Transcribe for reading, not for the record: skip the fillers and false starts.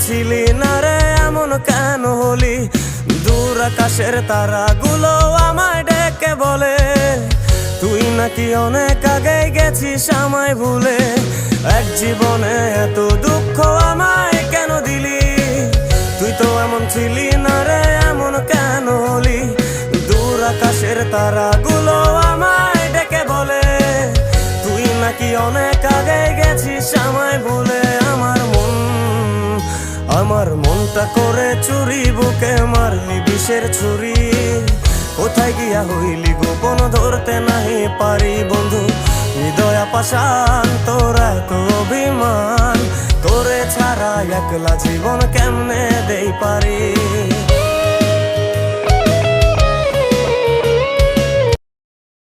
ছিলি না রে এমন কেন হলি? দূর আকাশের তারাগুলো আমায় ডেকে বলে তুই নাকি অনেক আগে গেছিস আমায় ভুলে। এক জীবনে এত দুঃখ আমায় কেন দিলি? তুই তো এমন ছিলি না রে এমন কেন হলি? দূর আকাশের তারাগুলো আমায় ডেকে বলে তুই নাকি অনেক আগে গেছিস আমায় ভুলে। আমার মনটা করে চুরি, বুকে মারলি বিষের ছুরি। কোথায় গিয়া হইলি গোপন ধরতে নাহি পারি বন্ধু। হৃদয় পাষাণ তোর এত অভিমান, তোরে ছাড়া একলা জীবন কেমনে দেই পারি।